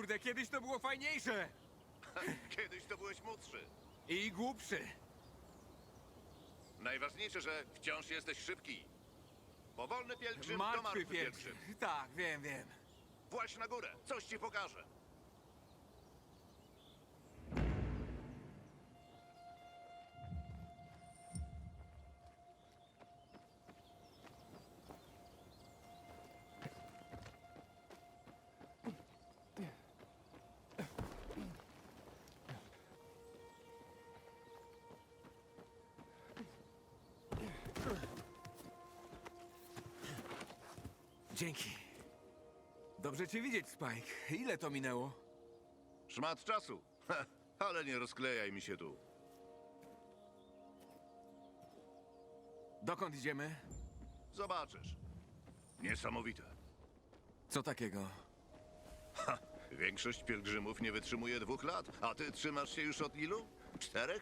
kurde, kiedyś to było fajniejsze! Kiedyś to byłeś młodszy. I głupszy. Najważniejsze, że wciąż jesteś szybki. Powolny pielgrzym to Martwy martwy pierwszy. pielgrzym. Tak, wiem. Właź na górę, coś ci pokażę. Dzięki. Dobrze cię widzieć, Spike. Ile to minęło? Szmat czasu. Ale nie rozklejaj mi się tu. Dokąd idziemy? Zobaczysz. Niesamowite. Co takiego? Większość pielgrzymów nie wytrzymuje 2 lat, a ty trzymasz się już od ilu? 4?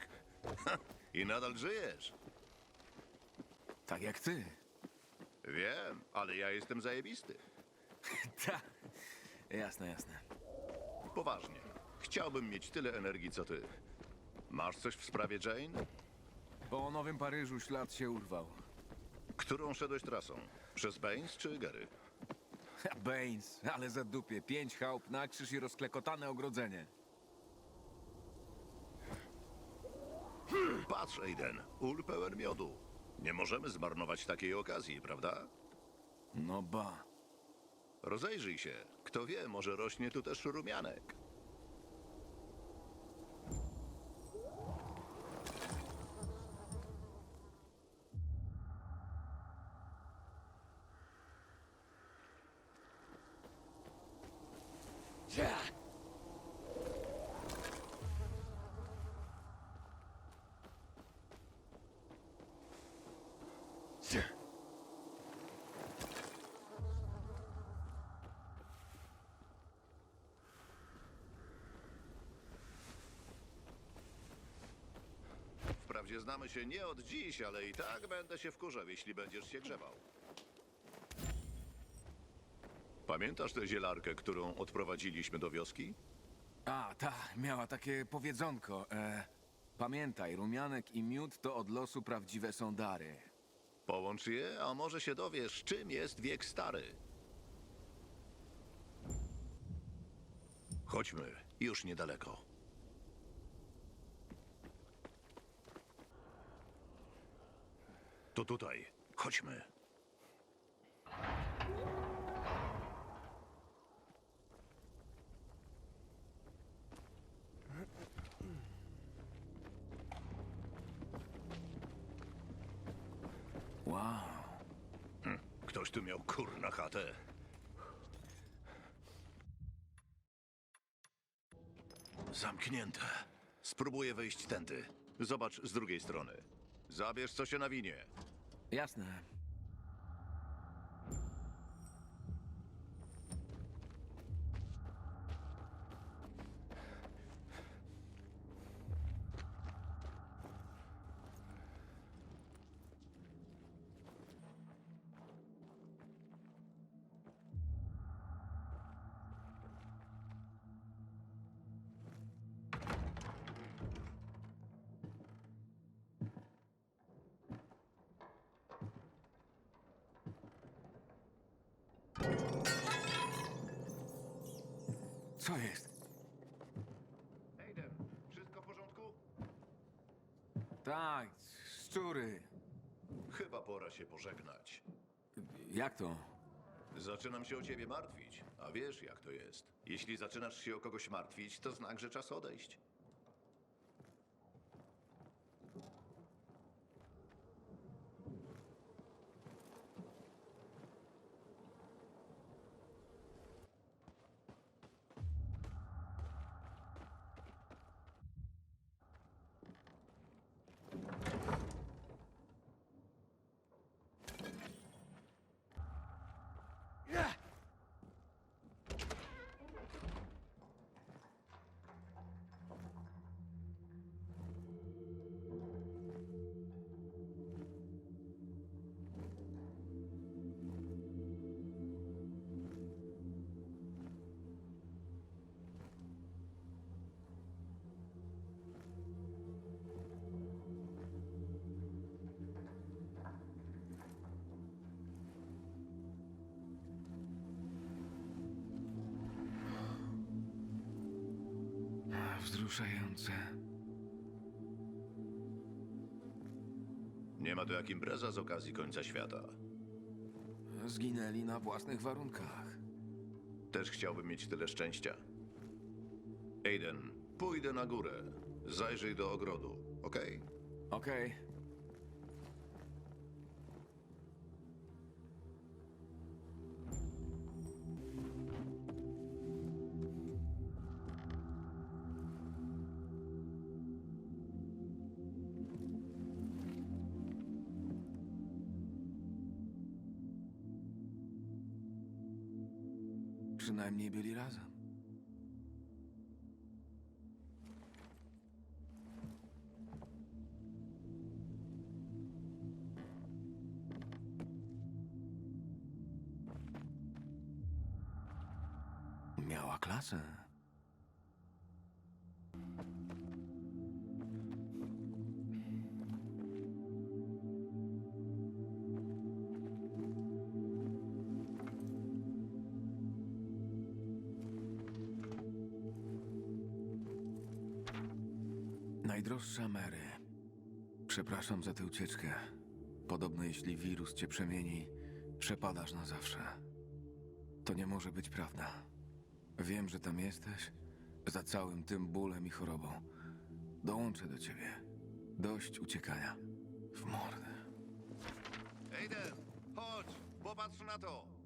I nadal żyjesz. Tak jak ty. Wiem, ale ja jestem zajebisty. Tak. Jasne. Poważnie. Chciałbym mieć tyle energii, co ty. Masz coś w sprawie Jane? Po Nowym Paryżu ślad się urwał. Którą szedłeś trasą? Przez Baines czy Gary? Baines, ale za dupie. 5 chałup na krzyż i rozklekotane ogrodzenie. Patrz, Aiden, ul pełen miodu. Nie możemy zmarnować takiej okazji, prawda? No ba. Rozejrzyj się. Kto wie, może rośnie tu też rumianek. Wprawdzie znamy się nie od dziś, ale i tak będę się wkurzał, jeśli będziesz się grzebał. Pamiętasz tę zielarkę, którą odprowadziliśmy do wioski? A, ta, miała takie powiedzonko. Pamiętaj, rumianek i miód to od losu prawdziwe są dary. Połącz je, a może się dowiesz, czym jest wiek stary. Chodźmy, już niedaleko. To tutaj, chodźmy. Wow. Ktoś tu miał kur na chatę. Zamknięte. Spróbuję wejść tędy. Zobacz z drugiej strony. Zabierz, co się nawinie. Jasne. Co jest? Aiden, wszystko w porządku? Tak, szczury. Chyba pora się pożegnać. Jak to? Zaczynam się o ciebie martwić, a wiesz jak to jest. Jeśli zaczynasz się o kogoś martwić, to znak, że czas odejść. Wzruszające. Nie ma to jak impreza z okazji końca świata. Zginęli na własnych warunkach. Też chciałbym mieć tyle szczęścia. Aiden, pójdę na górę. Zajrzyj do ogrodu, okej? Okej. Przynajmniej byli razem. Miała klasę. Najdroższa Mary. Przepraszam za tę ucieczkę. Podobno jeśli wirus cię przemieni, przepadasz na zawsze. To nie może być prawda. Wiem, że tam jesteś, za całym tym bólem i chorobą. Dołączę do ciebie. Dość uciekania. W mordę. Aiden, chodź, popatrz na to!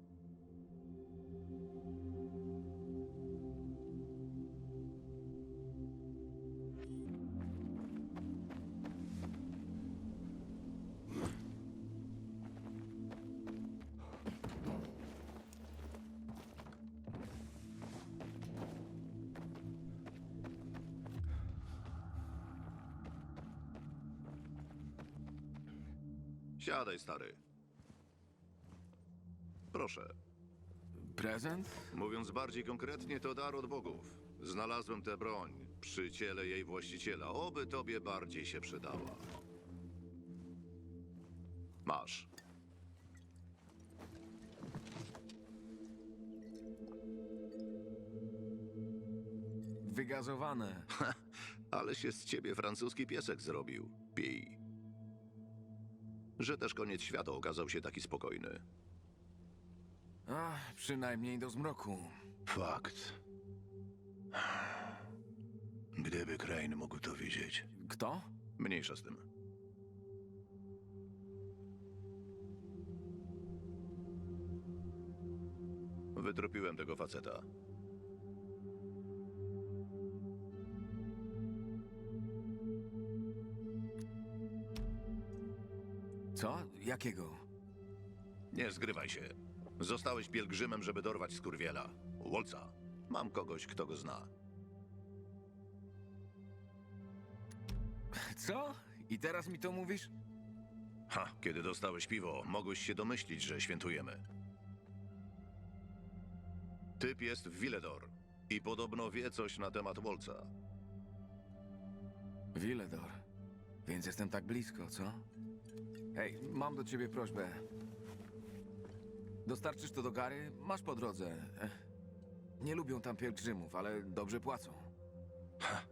Siadaj, stary. Proszę. Prezent? Mówiąc bardziej konkretnie, to dar od bogów. Znalazłem tę broń przy ciele jej właściciela. Oby tobie bardziej się przydała. Masz. Wygazowane. Ale się z ciebie francuski piesek zrobił. Pij. Że też koniec świata okazał się taki spokojny. Ach, przynajmniej do zmroku. Fakt. Gdyby Crane mógł to widzieć. Kto? Mniejsza z tym. Wytropiłem tego faceta. Co? Jakiego? Nie zgrywaj się. Zostałeś pielgrzymem, żeby dorwać skurwiela. Wolca. Mam kogoś, kto go zna. Co? I teraz mi to mówisz? Ha, kiedy dostałeś piwo, mogłeś się domyślić, że świętujemy. Typ jest w Villedor i podobno wie coś na temat Wolca. Villedor. Więc jestem tak blisko, co? Hej, mam do ciebie prośbę. Dostarczysz to do Gary? Masz po drodze. Nie lubią tam pielgrzymów, ale dobrze płacą.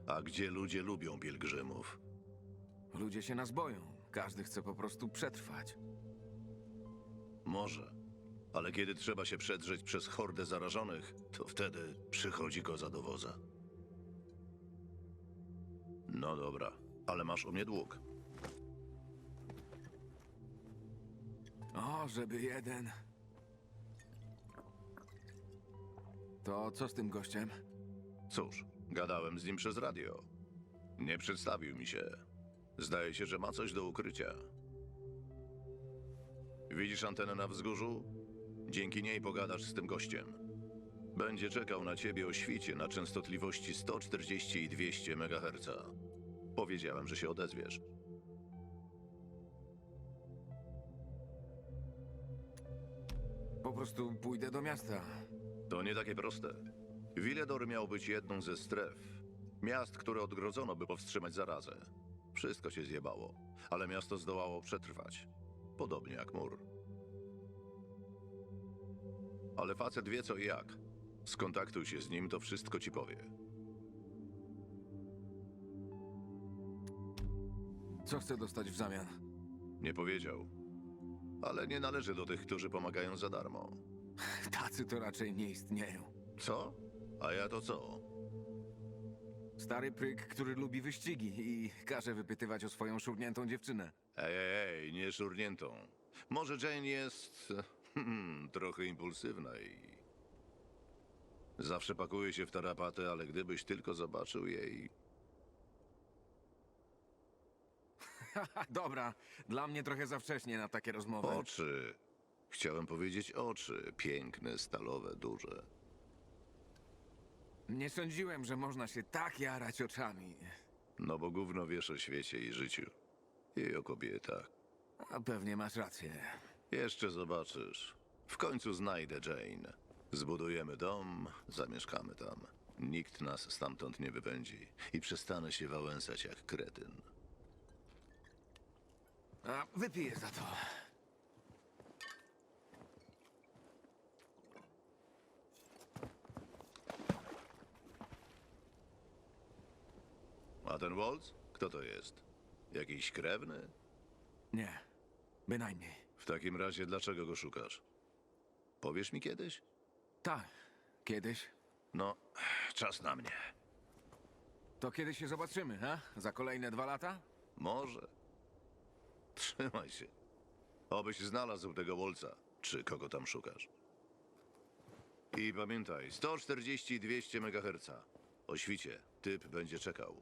A gdzie ludzie lubią pielgrzymów? Ludzie się nas boją. Każdy chce po prostu przetrwać. Może. Ale kiedy trzeba się przedrzeć przez hordę zarażonych, to wtedy przychodzi koza do woza. No dobra, ale masz u mnie dług. O, żeby jeden. To co z tym gościem? Cóż, gadałem z nim przez radio. Nie przedstawił mi się. Zdaje się, że ma coś do ukrycia. Widzisz antenę na wzgórzu? Dzięki niej pogadasz z tym gościem. Będzie czekał na ciebie o świcie na częstotliwości 140 i 200 MHz. Powiedziałem, że się odezwiesz. Po prostu pójdę do miasta. To nie takie proste. Villedor miał być jedną ze stref. Miast, które odgrodzono, by powstrzymać zarazę. Wszystko się zjebało, ale miasto zdołało przetrwać. Podobnie jak mur. Ale facet wie co i jak. Skontaktuj się z nim, to wszystko ci powie. Co chce dostać w zamian? Nie powiedział. Ale nie należy do tych, którzy pomagają za darmo. Tacy to raczej nie istnieją. Co? A ja to co? Stary pryk, który lubi wyścigi i każe wypytywać o swoją szurniętą dziewczynę. Ej, nie szurniętą. Może Jane jest trochę impulsywna i zawsze pakuje się w tarapaty, ale gdybyś tylko zobaczył jej... Dobra, dla mnie trochę za wcześnie na takie rozmowy. Oczy. Chciałem powiedzieć oczy. Piękne, stalowe, duże. Nie sądziłem, że można się tak jarać oczami. No bo gówno wiesz o świecie i życiu. I o kobietach. A pewnie masz rację. Jeszcze zobaczysz. W końcu znajdę Jane. Zbudujemy dom, zamieszkamy tam. Nikt nas stamtąd nie wypędzi i przestanę się wałęsać jak kretyn. A wypiję za to. A ten Waltz? Kto to jest? Jakiś krewny? Nie, bynajmniej. W takim razie dlaczego go szukasz? Powiesz mi kiedyś? Tak, kiedyś. No, czas na mnie. To kiedy się zobaczymy, ha? Za kolejne 2 lata? Może. Trzymaj się. Obyś znalazł tego Wolca, czy kogo tam szukasz. I pamiętaj, 140-200 MHz. O świcie, typ będzie czekał.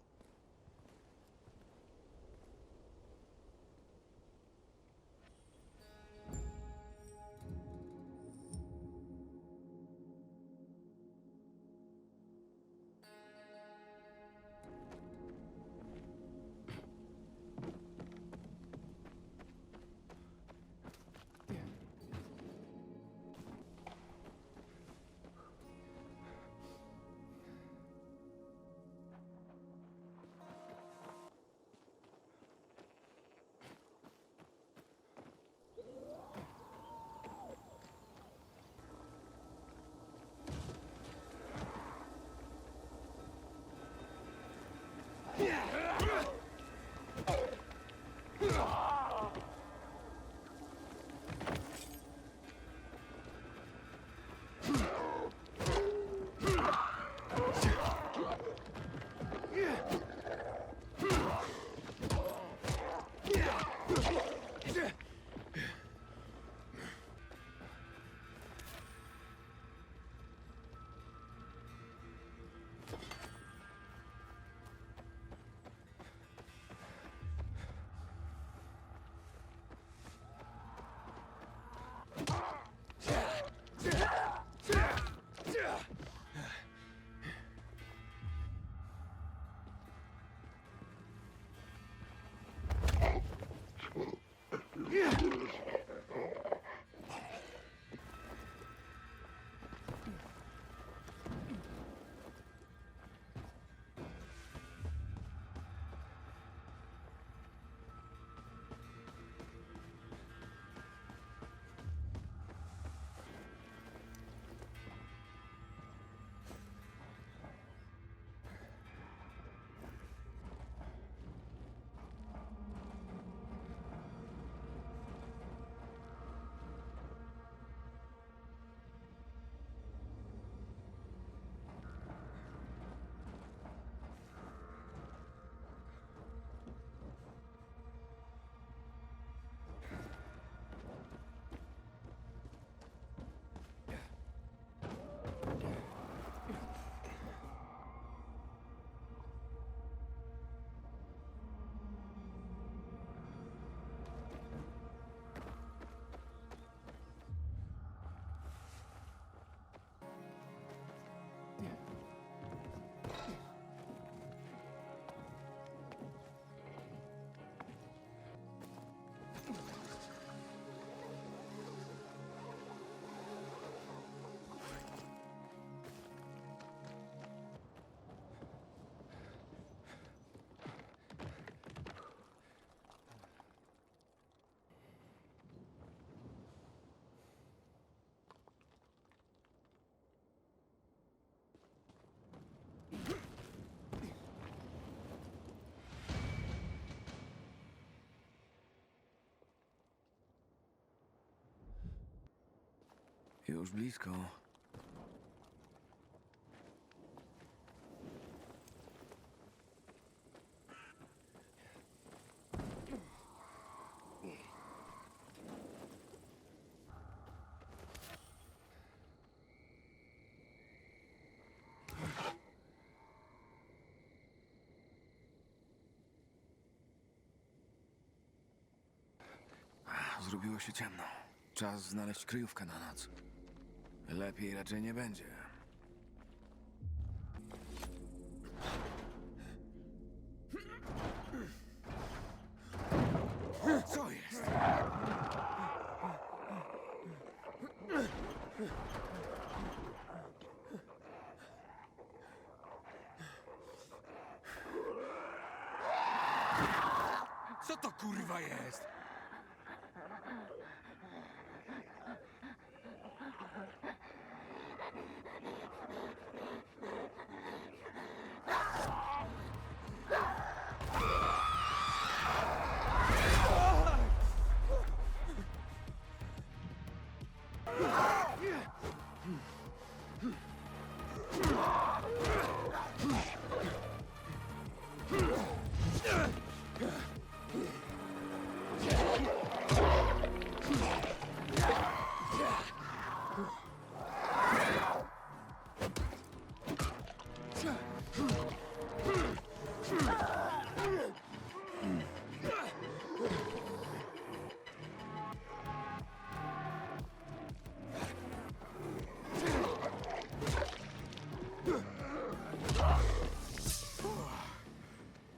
Już blisko. Zrobiło się ciemno. Czas znaleźć kryjówkę na noc. Lepiej raczej nie będzie. Co jest? Co to kurwa jest?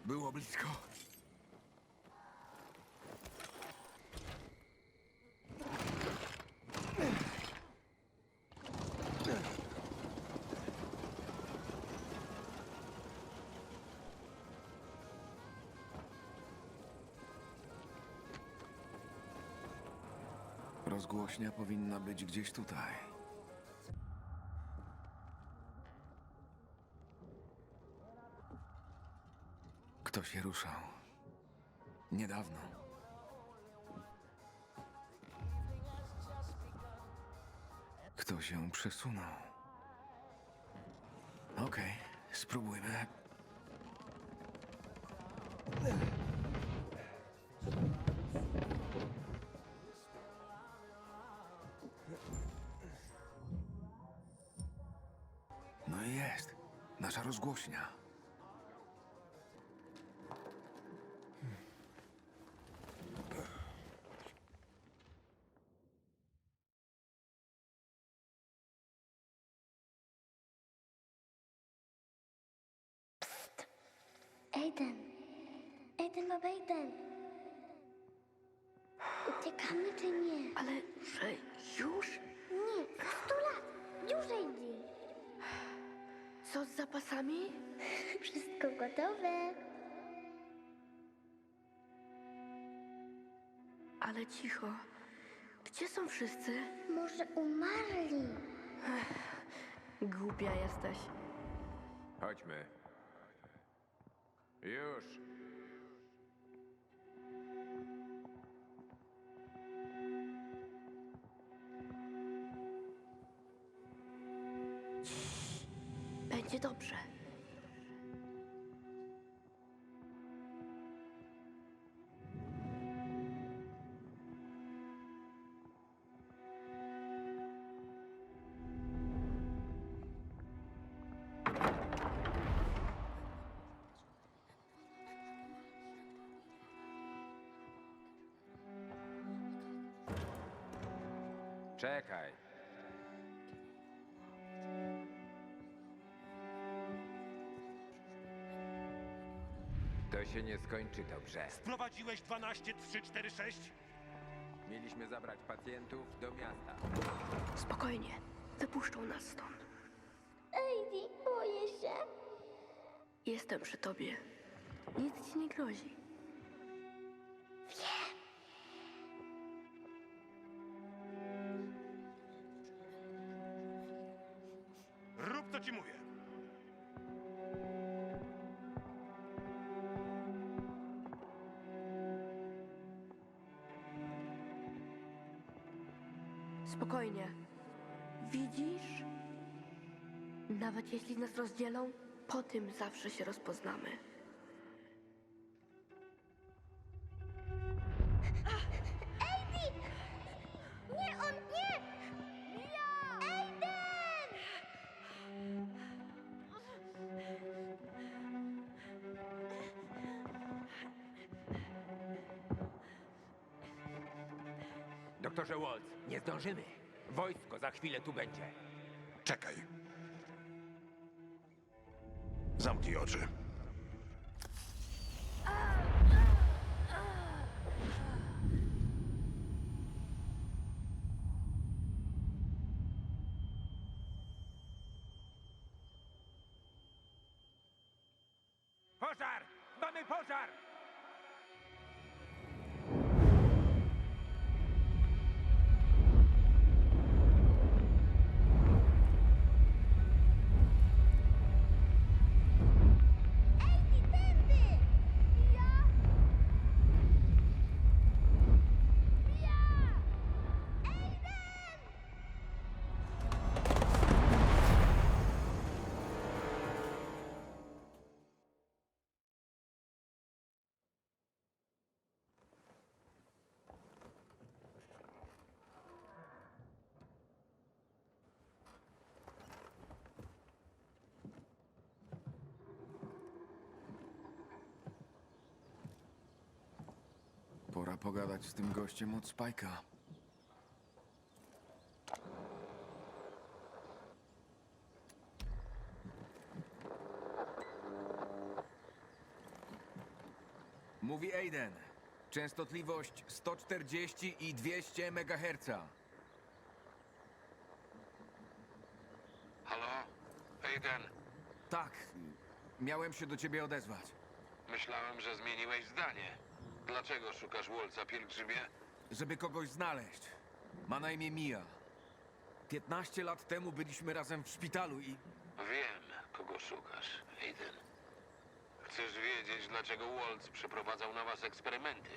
Było blisko. Rozgłośnia powinna być gdzieś tutaj. Kto się ruszał? Niedawno. Kto się przesunął? Okej, spróbujmy. No i jest. Nasza rozgłośnia. Aiden! Aiden, baba Aiden! Uciekamy czy nie? Ale że już? Nie, za 100 lat! Już Aiden! Co z zapasami? Wszystko gotowe. Ale cicho. Gdzie są wszyscy? Może umarli? Głupia jesteś. Chodźmy. Już. Będzie dobrze. Czekaj. To się nie skończy dobrze. Prowadziłeś 12346? Mieliśmy zabrać pacjentów do miasta. Spokojnie. Wypuszczą nas stąd. Aiden, boję się. Jestem przy tobie. Nic ci nie grozi. Rób co ci mówię. Spokojnie. Widzisz? Nawet jeśli nas rozdzielą, po tym zawsze się rozpoznamy. Nie, on nie! Aiden! Doktorze Waltz, nie zdążymy. Wojsko za chwilę tu będzie. Czekaj. Zamknij oczy. Pożar! Mamy pożar! Ejdi, tędy! Mia! Mia! Aiden! Pora pogadać z tym gościem od Spajka. Mówi Aiden. Częstotliwość 140 i 200 MHz. Halo? Aiden, Tak, miałem się do ciebie odezwać. myślałem, że zmieniłeś zdanie. Dlaczego szukasz Wolca, pielgrzymie? Żeby kogoś znaleźć. Ma na imię Mia. 15 lat temu byliśmy razem w szpitalu i... Wiem, kogo szukasz, Aiden. Chcesz wiedzieć, dlaczego Waltz przeprowadzał na was eksperymenty?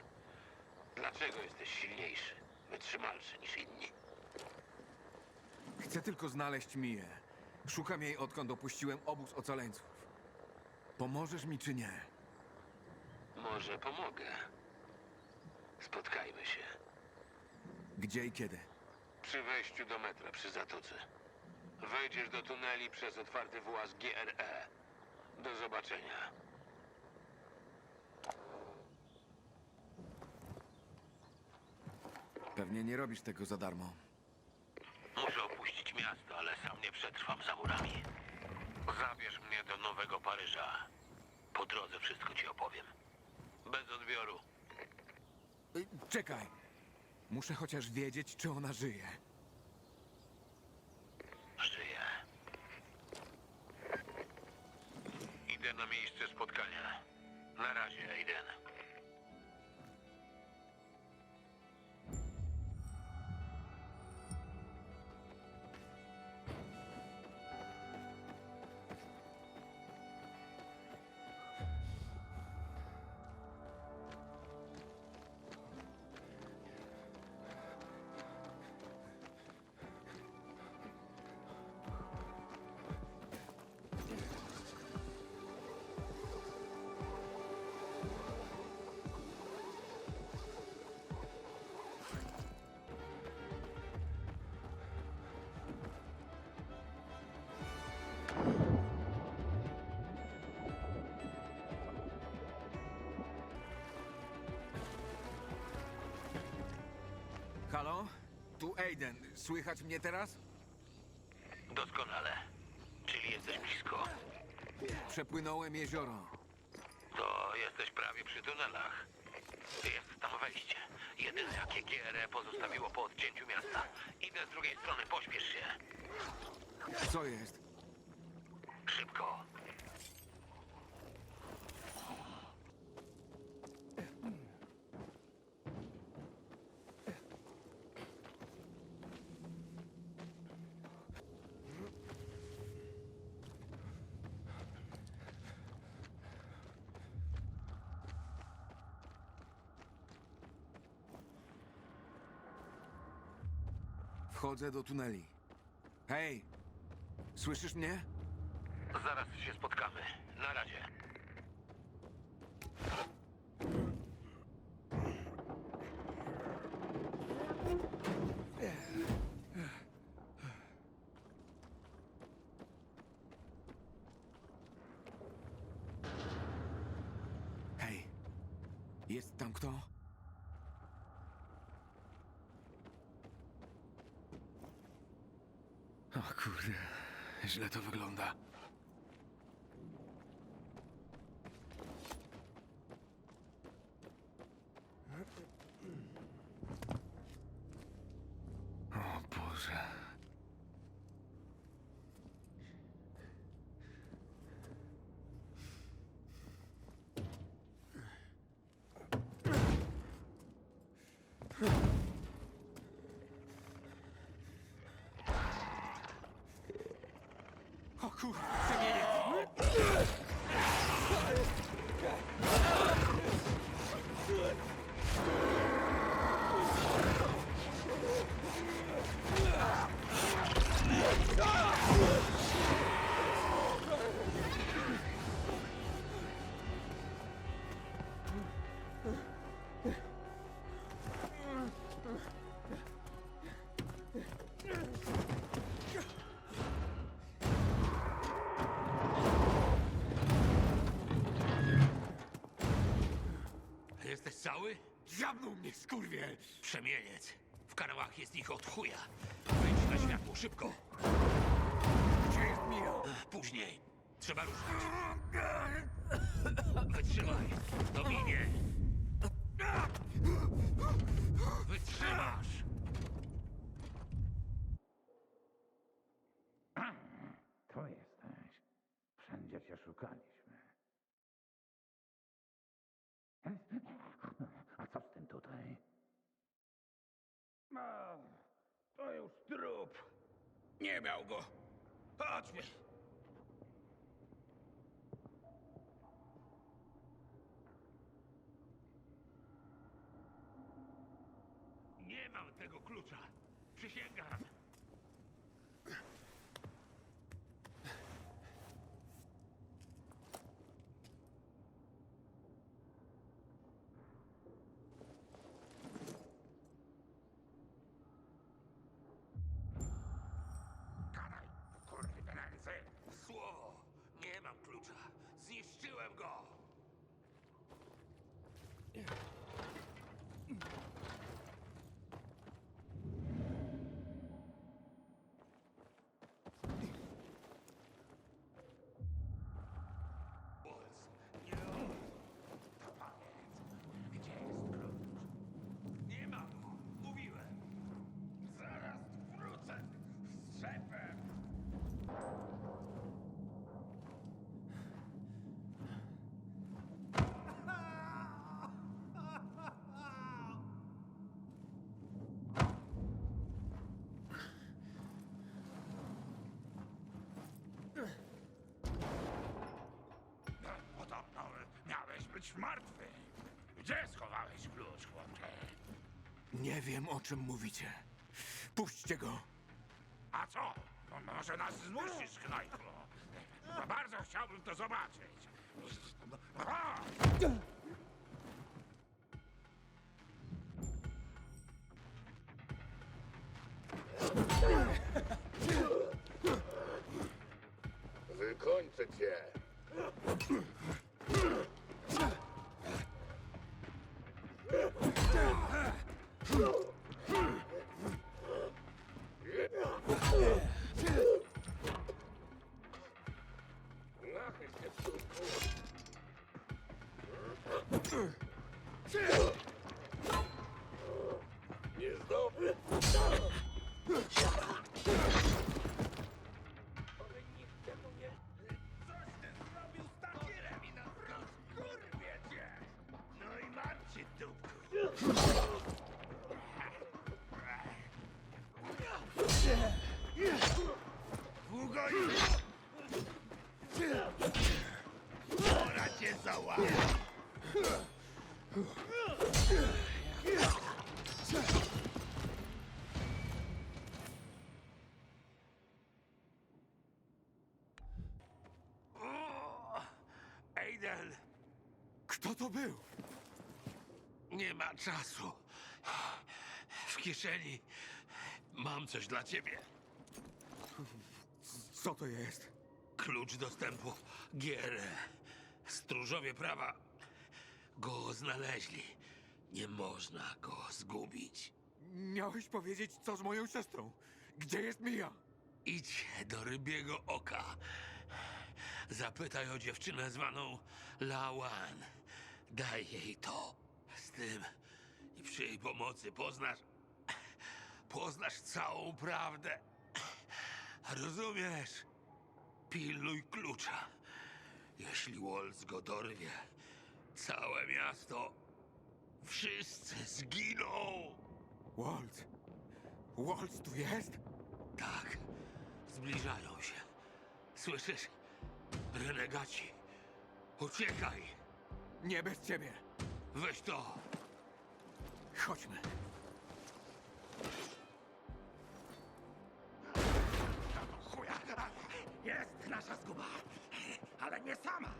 Dlaczego jesteś silniejszy, wytrzymalszy niż inni? Chcę tylko znaleźć Mię. Szukam jej, odkąd opuściłem obóz ocaleńców. Pomożesz mi czy nie? Może pomogę. Spotkajmy się. Gdzie i kiedy? Przy wejściu do metra przy zatoce. Wejdziesz do tuneli przez otwarty właz GRE. Do zobaczenia. Pewnie nie robisz tego za darmo. Muszę opuścić miasto, ale sam nie przetrwam za murami. Zabierz mnie do Nowego Paryża. Po drodze wszystko ci opowiem. Bez odbioru. Czekaj. Muszę chociaż wiedzieć, czy ona żyje. Żyję. Idę na miejsce spotkania. Na razie, Aiden. Halo? Tu Aiden. Słychać mnie teraz? Doskonale. Czyli jesteś blisko. Przepłynąłem jezioro. To jesteś prawie przy tunelach. Jest tam wejście. Jedyne jakie GRE pozostawiło po odcięciu miasta. Idę z drugiej strony, pośpiesz się. Co jest? Szybko. Wchodzę do tuneli. Hej! Słyszysz mnie? Zaraz się spotkamy. Na razie. Hej! Jest tam kto? O kurde, źle to wygląda. O Boże. O kurde, przemieniec! Jesteś cały? Dziabnął mnie, skurwiel! Przemieniec. W kanałach jest ich od chuja. Wyjdź na światło, szybko. Gdzie jest Mia? Później. Trzeba ruszać. Wytrzymaj. To minie. Wytrzymasz. To jesteś. Wszędzie cię szukaliśmy. A co z tym tutaj? To już trup. Nie miał go. Chodźmy. Nie mam tego klucza. Przysięgam. Karaj, kurwy ręce! Słowo. Nie mam klucza. Zniszczyłem go. Wolc, nie on. Gdzie jest klucz? Nie ma go. Mówiłem. Zaraz wrócę z szefem! Podobno miałeś być martwy. Gdzie schowałeś klucz, chłopcze? Nie wiem, o czym mówicie. Puśćcie go! A co? Może nas zmusisz, Knajku? Bardzo chciałbym to zobaczyć. Wykończę cię. Nachyl się, córku. Nie zdobył. Ale nikt tego nie... Coś ty zrobił z takirem i nas rozkurwie cię! No i mam cię, dupku! Długo już! Pora cię załatwić! Kto to był? Nie ma czasu. W kieszeni mam coś dla ciebie. Co to jest? Klucz dostępu gier. Stróżowie prawa go znaleźli. Nie można go zgubić. Miałeś powiedzieć, co z moją siostrą. Gdzie jest Mia? Idź do Rybiego Oka. Zapytaj o dziewczynę zwaną Lawan. Daj jej to. Z tym i przy jej pomocy poznasz całą prawdę. Rozumiesz? Pilnuj klucza. Jeśli Waltz go dorwie, całe miasto, wszyscy zginą. Waltz. Waltz tu jest? Tak, zbliżają się. Słyszysz? Renegaci. Uciekaj. Nie bez ciebie. Weź to. Chodźmy. Chuja! Jest nasza zguba! Ale nie sama!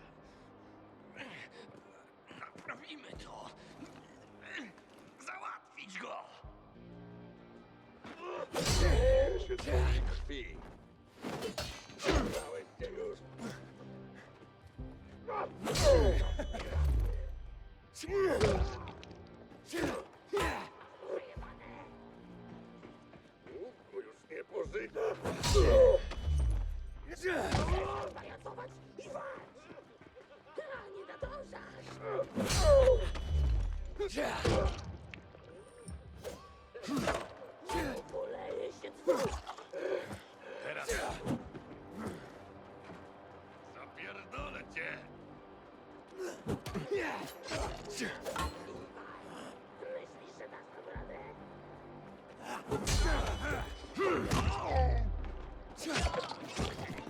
Naprawimy to! Załatwić go! Się twojej krwi! Znałem cię już! Łupku już nie pożyga! Pajacować i walcz! A, nie nadążasz! Poleje się twój! Teraz... Zapierdolę cię! Myślisz, że dasz nam radę?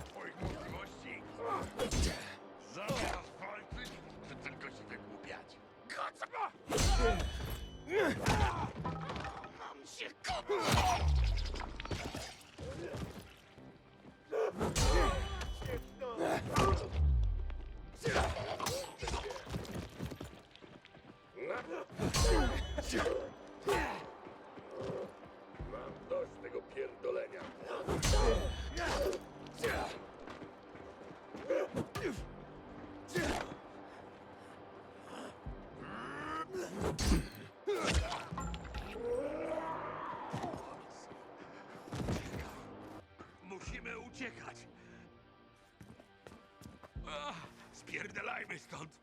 Twoich możliwości! Zamiast walczyć, czy tylko się wygłupiać? Kocba! Mam się Mam dość tego pierdolenia. Musimy uciekać. Spierdalajmy stąd.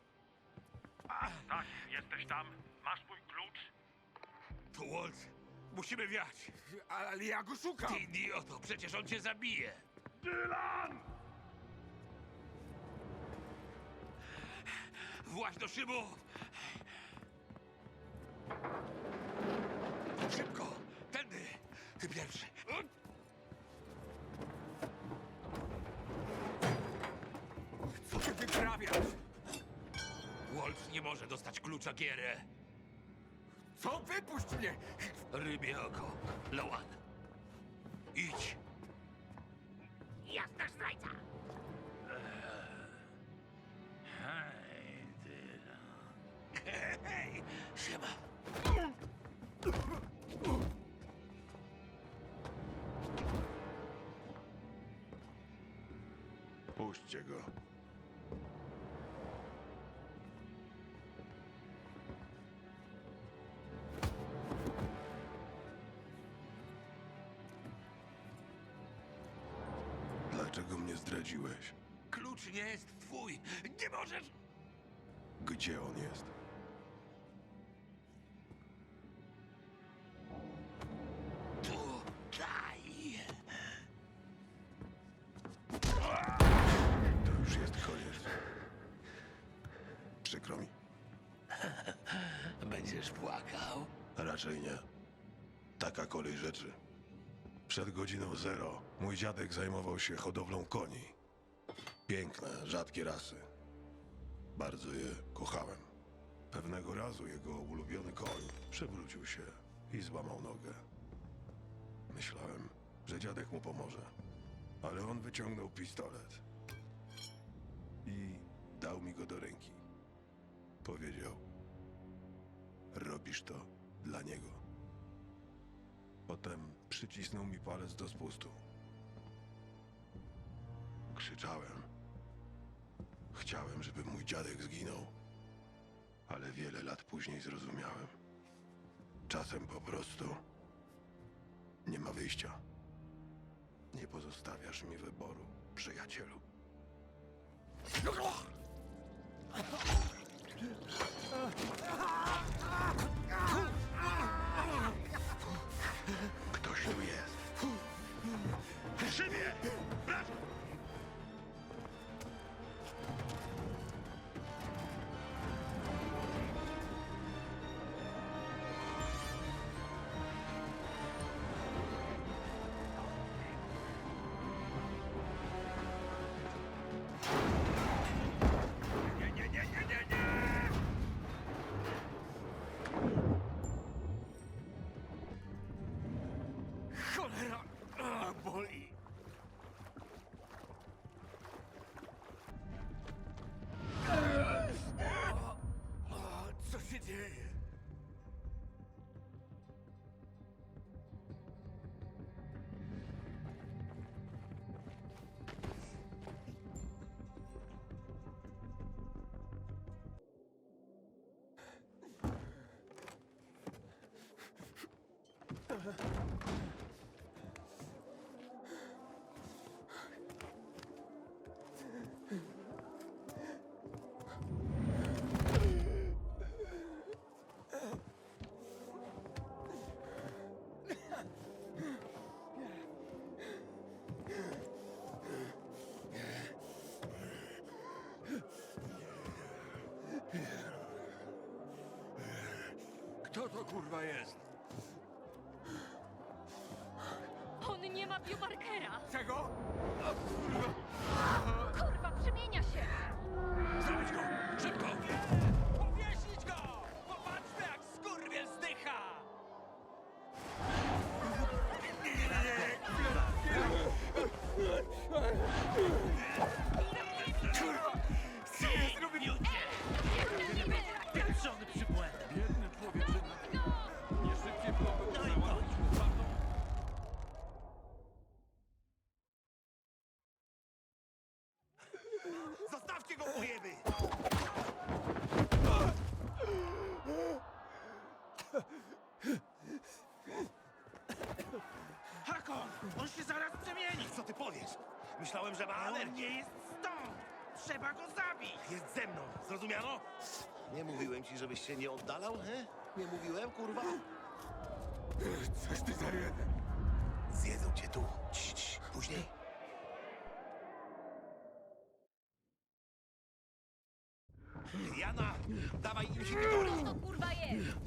Tak, jesteś tam? Masz mój klucz? To Waltz. Musimy wiać. Ale ja go szukam. Ty idioto, przecież on cię zabije. Dylan! Właź do szybów! Szybko! Tędy! Ty pierwszy! Co ty wyprawiasz? Waltz nie może dostać klucza Gierę. Co? Wypuść mnie! Rybie oko. Lawan. Idź! Jasna zdrajca! Hej, Dylan. Hej! Siema! Puśćcie go. Dlaczego mnie zdradziłeś? Klucz nie jest twój! Nie możesz! Gdzie on jest? Tutaj! To już jest koniec. Przykro mi. Będziesz płakał? Raczej nie. Taka kolej rzeczy. Przed godziną 0 mój dziadek zajmował się hodowlą koni. Piękne, rzadkie rasy. Bardzo je kochałem. Pewnego razu jego ulubiony koń przewrócił się i złamał nogę. Myślałem, że dziadek mu pomoże. Ale on wyciągnął pistolet i dał mi go do ręki. Powiedział: robisz to dla niego. Potem przycisnął mi palec do spustu. Krzyczałem. Chciałem, żeby mój dziadek zginął. Ale wiele lat później zrozumiałem. Czasem po prostu nie ma wyjścia. Nie pozostawiasz mi wyboru, przyjacielu. Ktoś tu jest. Szybie! Brać! Nie, nie, nie, nie, nie, nie! Cholera! Boli! Co się dzieje? Kto to kurwa jest? On nie ma biomarkera! Czego? Kurwa, przemienia się! Zabić go! Szybko! Powiesić go! Popatrzmy, jak skurwiel zdycha! Kurwa! Co ja zrobił? Pieprzony przybłęd! Biedny człowieczyna! Nie szybciej byłoby No i chodź! Zostawcie go, ujeby! Hakon! On się zaraz przemieni! Co ty powiesz? Myślałem, że ma alergię. On nie jest stąd! Trzeba go zabić! Jest ze mną, zrozumiano? Nie mówiłem ci, żebyś się nie oddalał, he? Nie mówiłem, kurwa? Coś ty za jeden! Zjedzą cię tu. Cii, cii. Później. Jana, dawaj inhibitory! Co to kurwa jest?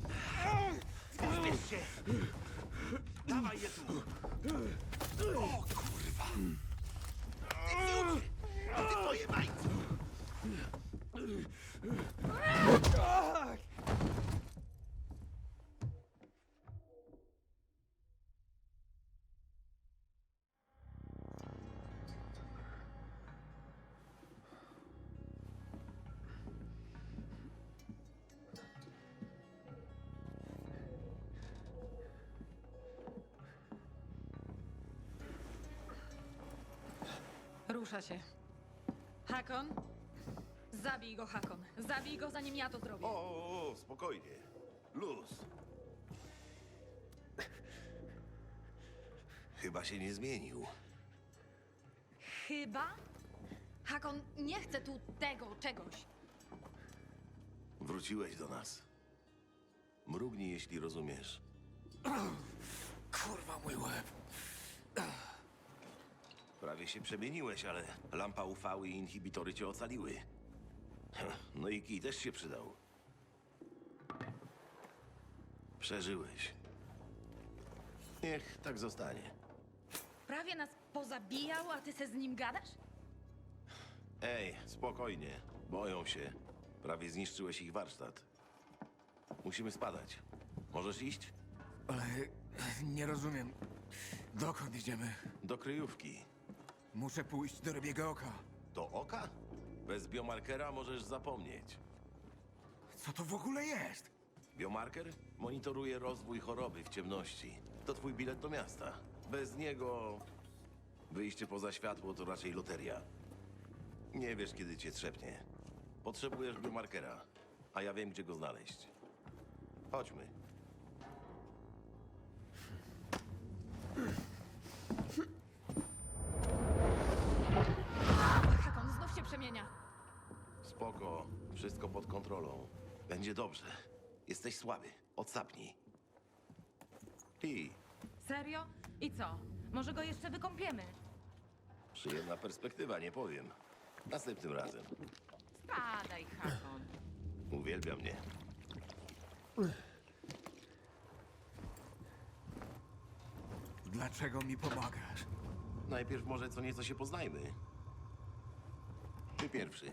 Pośpiesz się! Dawaj je tu! O kurwa! Ty fiucie! Ty pojebańcu! Rusza się. Hakon? Zabij go, Hakon. Zabij go, zanim ja to zrobię. O, spokojnie. Luz. Chyba się nie zmienił. Chyba? Hakon, nie chcę tu tego czegoś. Wróciłeś do nas. Mrugnij, jeśli rozumiesz. Kurwa, mój łeb! Prawie się przemieniłeś, ale lampa UV i inhibitory cię ocaliły. No i kij też się przydał. Przeżyłeś. Niech tak zostanie. Prawie nas pozabijał, a ty se z nim gadasz? Ej, spokojnie. Boją się. Prawie zniszczyłeś ich warsztat. Musimy spadać. Możesz iść? Ale nie rozumiem. Dokąd idziemy? Do kryjówki. Muszę pójść do Rybiego Oka. Do oka? Bez biomarkera możesz zapomnieć. Co to w ogóle jest? Biomarker monitoruje rozwój choroby w ciemności. To twój bilet do miasta. Bez niego wyjście poza światło to raczej loteria. Nie wiesz, kiedy cię trzepnie. Potrzebujesz biomarkera, a ja wiem, gdzie go znaleźć. Chodźmy. Hakon znów się przemienia. Spoko, wszystko pod kontrolą. Będzie dobrze. Jesteś słaby. Odsapnij. I Serio? I co? Może go jeszcze wykąpiemy? przyjemna perspektywa, nie powiem. Następnym razem. Spadaj, Hakon. Uwielbia mnie. Dlaczego mi pomagasz? Najpierw może co nieco się poznajmy. Ty pierwszy.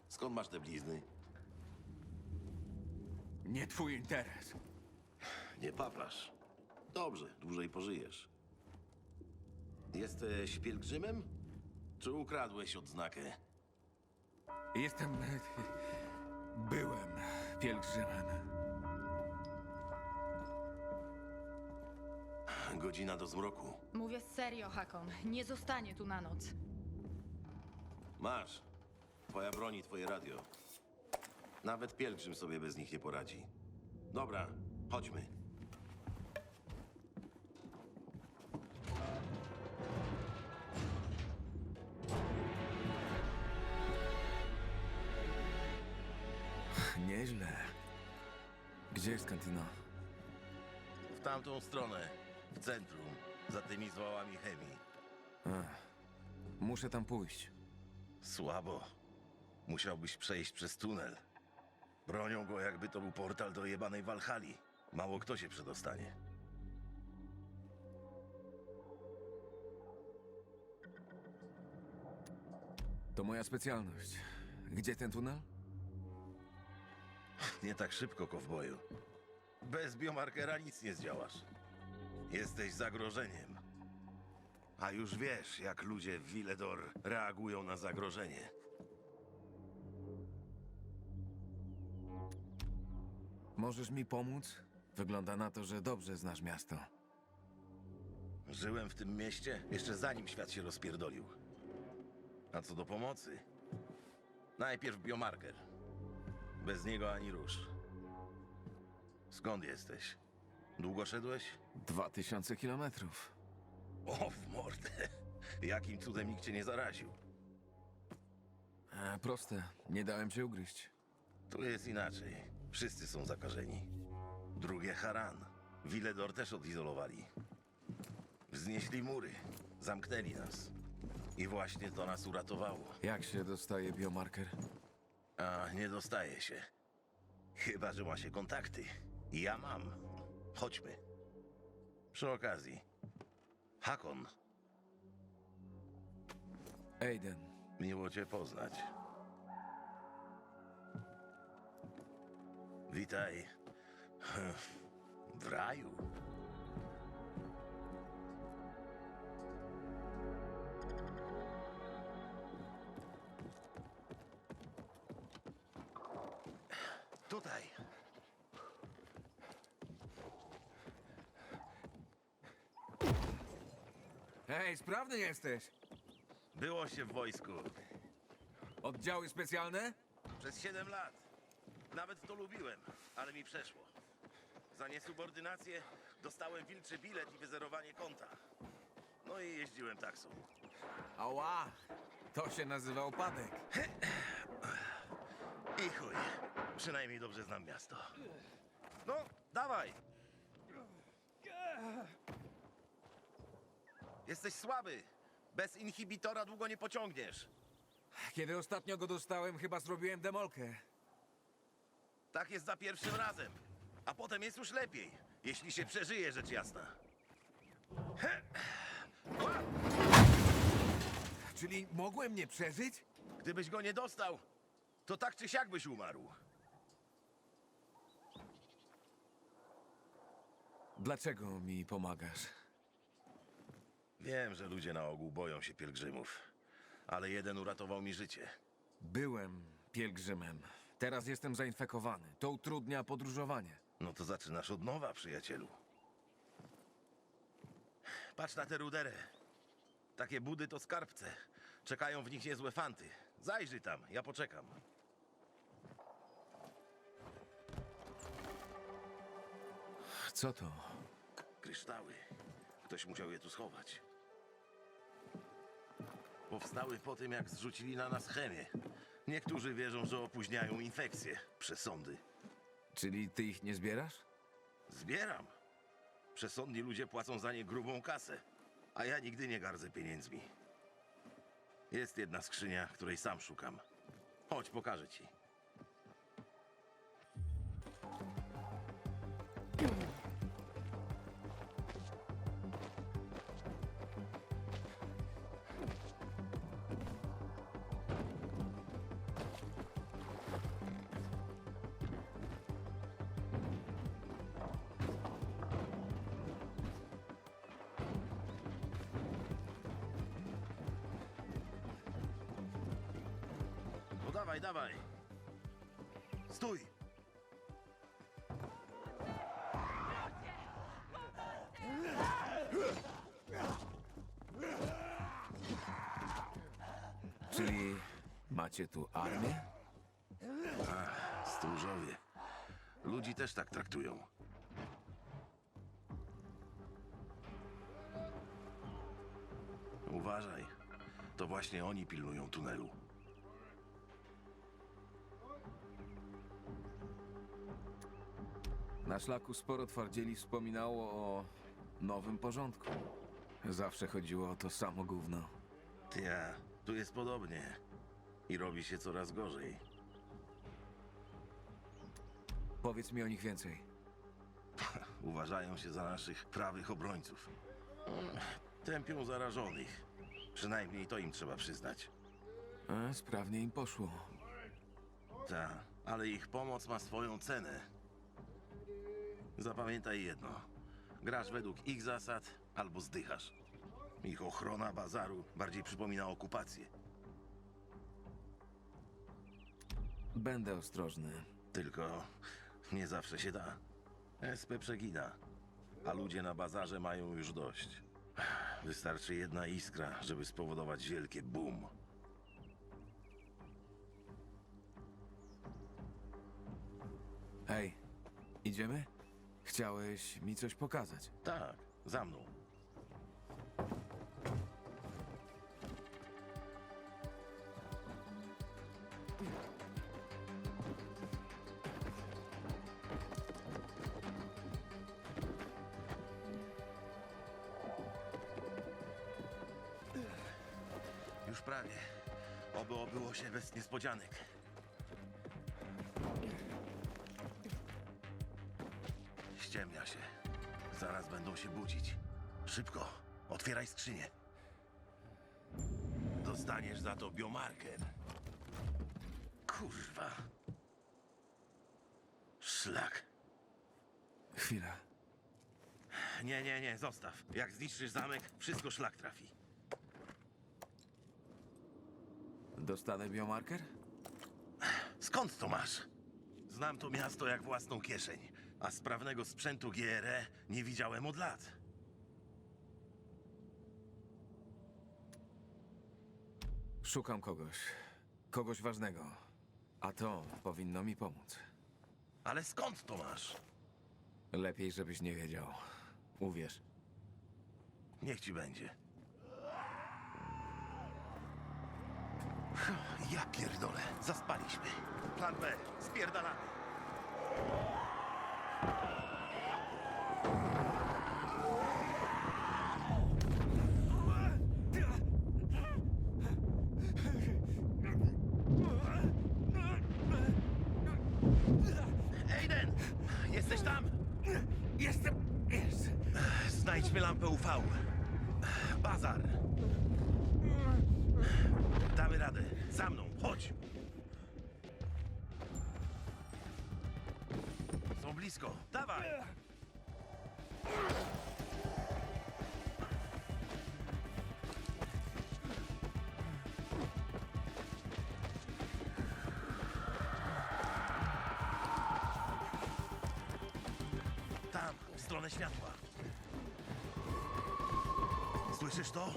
Skąd masz te blizny? Nie twój interes. Nie paplasz. Dobrze, dłużej pożyjesz. Jesteś pielgrzymem? Czy ukradłeś odznakę? Jestem... Byłem pielgrzymem. Godzina do zmroku. Mówię serio, Hakon. Nie zostanie tu na noc. Masz. Twoja broń i twoje radio. Nawet pielgrzym sobie bez nich nie poradzi. Dobra, chodźmy. Nieźle. Gdzie jest kantyna? W tamtą stronę. W centrum. Za tymi zwałami chemii. Muszę tam pójść. Słabo. Musiałbyś przejść przez tunel. Bronią go, jakby to był portal do jebanej Walhali. Mało kto się przedostanie. To moja specjalność. Gdzie ten tunel? Nie tak szybko, kowboju. Bez biomarkera nic nie zdziałasz. Jesteś zagrożeniem. A już wiesz, jak ludzie w Villedor reagują na zagrożenie. Możesz mi pomóc? Wygląda na to, że dobrze znasz miasto. Żyłem w tym mieście jeszcze zanim świat się rozpierdolił. A co do pomocy? Najpierw biomarker. Bez niego ani rusz. Skąd jesteś? Długo szedłeś? 2000 kilometrów. O, w mordę. Jakim cudem nikt cię nie zaraził? Proste. Nie dałem się ugryźć. Tu jest inaczej. Wszyscy są zakażeni. Drugie Haran. Villedor też odizolowali. Wznieśli mury. Zamknęli nas. I właśnie to nas uratowało. Jak się dostaje biomarker? A nie dostaje się. Chyba że ma się kontakty. Ja mam. Chodźmy. Przy okazji. Hakon, Aiden. miło cię poznać. Witaj. W raju. Tutaj. Hej, sprawny jesteś! Było się w wojsku. Oddziały specjalne? Przez 7 lat. Nawet to lubiłem, ale mi przeszło. Za niesubordynację dostałem wilczy bilet i wyzerowanie konta. No i jeździłem taksą. Ała! To się nazywa upadek. I chuj. Przynajmniej dobrze znam miasto. No, dawaj! Jesteś słaby. Bez inhibitora długo nie pociągniesz. Kiedy ostatnio go dostałem, chyba zrobiłem demolkę. Tak jest za pierwszym razem. A potem jest już lepiej, jeśli się przeżyje, rzecz jasna. Czyli mogłem nie przeżyć? Gdybyś go nie dostał, to tak czy siak byś umarł. Dlaczego mi pomagasz? Wiem, że ludzie na ogół boją się pielgrzymów, ale jeden uratował mi życie. Byłem pielgrzymem. Teraz jestem zainfekowany. To utrudnia podróżowanie. No to zaczynasz od nowa, przyjacielu. Patrz na tę ruderę. Takie budy to skarbce. Czekają w nich niezłe fanty. Zajrzyj tam, ja poczekam. Co to? Kryształy. Ktoś musiał je tu schować. Powstały po tym, jak zrzucili na nas chemię. Niektórzy wierzą, że opóźniają infekcje, przesądy. Czyli ty ich nie zbierasz? Zbieram. Przesądni ludzie płacą za nie grubą kasę, a ja nigdy nie gardzę pieniędzmi. Jest jedna skrzynia, której sam szukam. Chodź, pokażę ci. No dawaj, dawaj. Stój! Czyli macie tu armię? Stróżowie. Ludzi też tak traktują. Uważaj. To właśnie oni pilnują tunelu. Na szlaku sporo twardzieli wspominało o nowym porządku. Zawsze chodziło o to samo gówno. Ja, tu jest podobnie. I robi się coraz gorzej. Powiedz mi o nich więcej. Uważają się za naszych prawych obrońców. Tępią zarażonych. Przynajmniej to im trzeba przyznać. Sprawnie im poszło. Ta, ale ich pomoc ma swoją cenę. Zapamiętaj jedno. Grasz według ich zasad albo zdychasz. Ich ochrona bazaru bardziej przypomina okupację. Będę ostrożny. Tylko nie zawsze się da. SP przegina, a ludzie na bazarze mają już dość. Wystarczy jedna iskra, żeby spowodować wielkie boom. Hej, idziemy? Chciałeś mi coś pokazać. Tak, za mną. Już prawie. Oby obyło się bez niespodzianek. Ściemnia się. Zaraz będą się budzić. Szybko, otwieraj skrzynię. Dostaniesz za to biomarker. Kurwa. Szlak. Chwilę. Nie, zostaw. Jak zniszczysz zamek, wszystko szlak trafi. Dostanę biomarker? Skąd to masz? Znam to miasto jak własną kieszeń, a sprawnego sprzętu GRE nie widziałem od lat. Szukam kogoś. Kogoś ważnego. A to powinno mi pomóc. Ale skąd to masz? Lepiej, żebyś nie wiedział. Uwierz. Niech ci będzie. Ja pierdolę, zaspaliśmy. Plan B, spierdalamy. Aiden! Jesteś tam? Jestem. Znajdźmy lampę UV. Bazar. Damy radę. Za mną, chodź. Są blisko. Dawaj. stronę światła. Słyszysz to?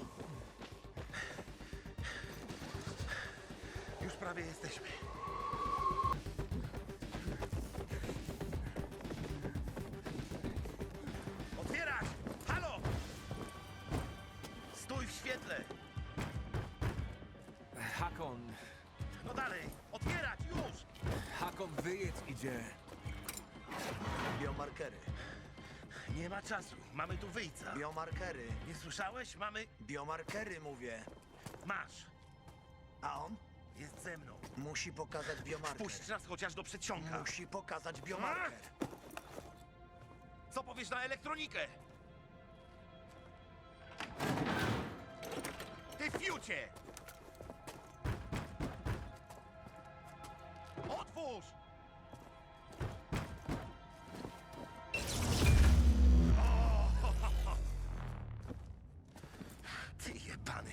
Już prawie jesteśmy. Otwierać! Halo! Stój w świetle! Hakon, No dalej! Otwierać! Już! Hakon, wyjedź idzie. Biomarkery. Nie ma czasu. Mamy tu wyjca. Biomarkery. Nie słyszałeś? Mamy... Biomarkery mówię. Masz. A on? Jest ze mną. Musi pokazać biomarker. Puść nas chociaż do przedsionka. Musi pokazać biomarker. Co powiesz na elektronikę? Ty fiucie! Otwórz! O! Ty jebany.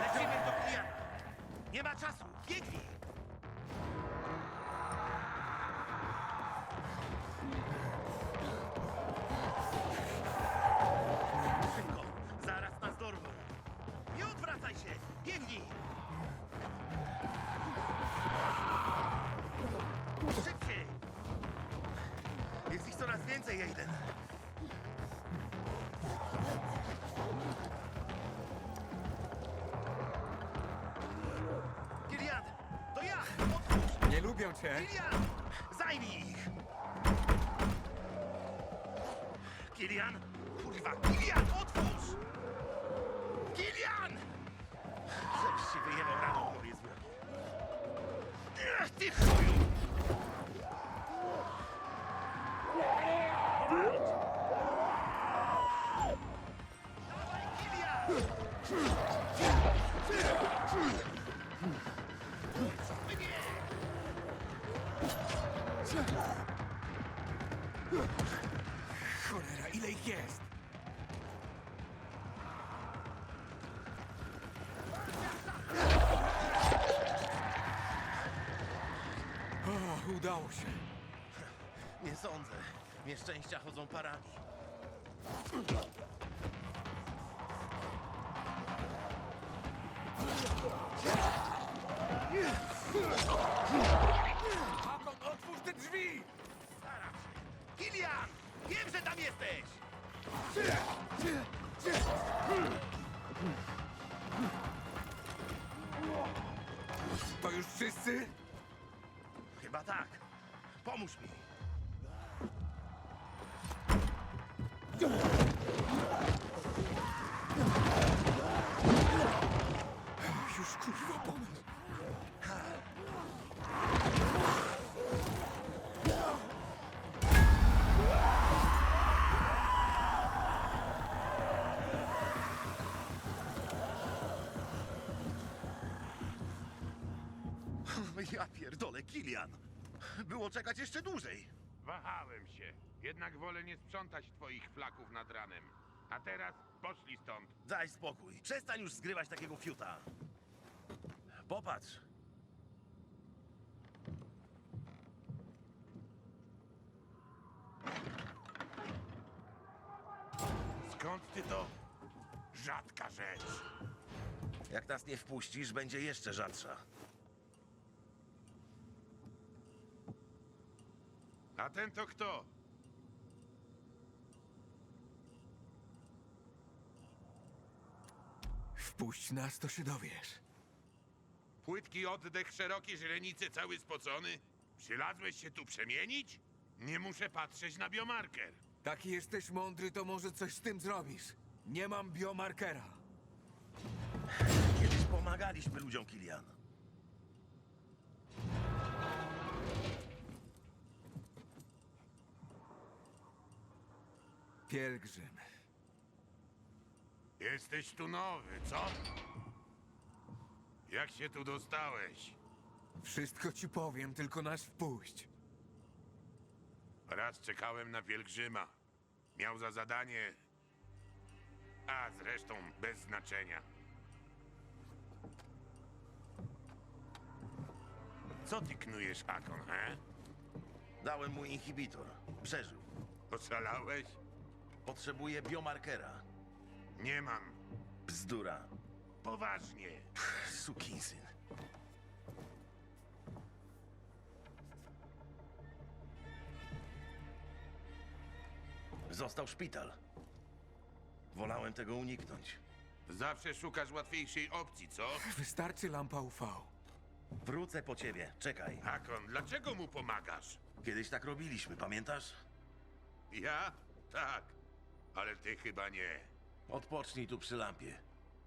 Lecimy do Kiliana. Nie ma czasu. Biegnij. Szybko. Zaraz nas dorwą. Nie odwracaj się. Biegnij. Szybciej. Jest ich coraz więcej, Aiden. Kilian, to ja! Otwórz! Nie lubią cię. Kilian! Zajmij ich! Kilian! Kurwa! Kilian, otwórz! Kilian! Żebyś się wyjebał rano w głowie zły. Ech, ty chuju! Powalić! Dawaj, Kilian! Cholera, ile ich jest? O, udało się. Nie sądzę. Nieszczęścia chodzą parami. Hakon, otwórz te drzwi! Staram się. Kilian! Wiem, że tam jesteś! To już wszyscy? Chyba tak. Pomóż mi. Już kurwa pomysł. Ja pierdolę, Kilian. Było czekać jeszcze dłużej. Wahałem się. Jednak wolę nie sprzątać twoich flaków nad ranem. A teraz poszli stąd. Daj spokój. Przestań już zgrywać takiego fiuta. Popatrz. Skąd ty to? Rzadka rzecz. Jak nas nie wpuścisz, będzie jeszcze rzadsza. A ten to kto? Wpuść nas, to się dowiesz. Płytki oddech, szerokie źrenice, cały spocony? Przylazłeś się tu przemienić? Nie muszę patrzeć na biomarker. Taki jesteś mądry, to może coś z tym zrobisz. Nie mam biomarkera. Kiedyś pomagaliśmy ludziom, Kilian. Pielgrzym. Jesteś tu nowy, co? Jak się tu dostałeś? Wszystko ci powiem, tylko nas wpuść. Raz czekałem na pielgrzyma. Miał za zadanie... A zresztą bez znaczenia. Co ty knujesz, Hakon, he? Dałem mu inhibitor. Przeżył. Oszalałeś? Potrzebuje biomarkera. Nie mam. Bzdura. Poważnie. Sukinsyn. Został szpital. Wolałem tego uniknąć. Zawsze szukasz łatwiejszej opcji, co? Wystarczy lampa UV. Wrócę po ciebie. Czekaj. Hakon, dlaczego mu pomagasz? Kiedyś tak robiliśmy, pamiętasz? Ja? Tak. Ale ty chyba nie. Odpocznij tu przy lampie.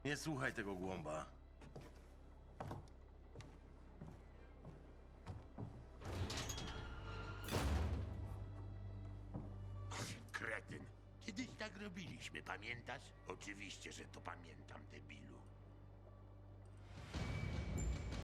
Nie słuchaj tego głąba. Kretyn. Kiedyś tak robiliśmy, pamiętasz? Oczywiście, że to pamiętam, debilu.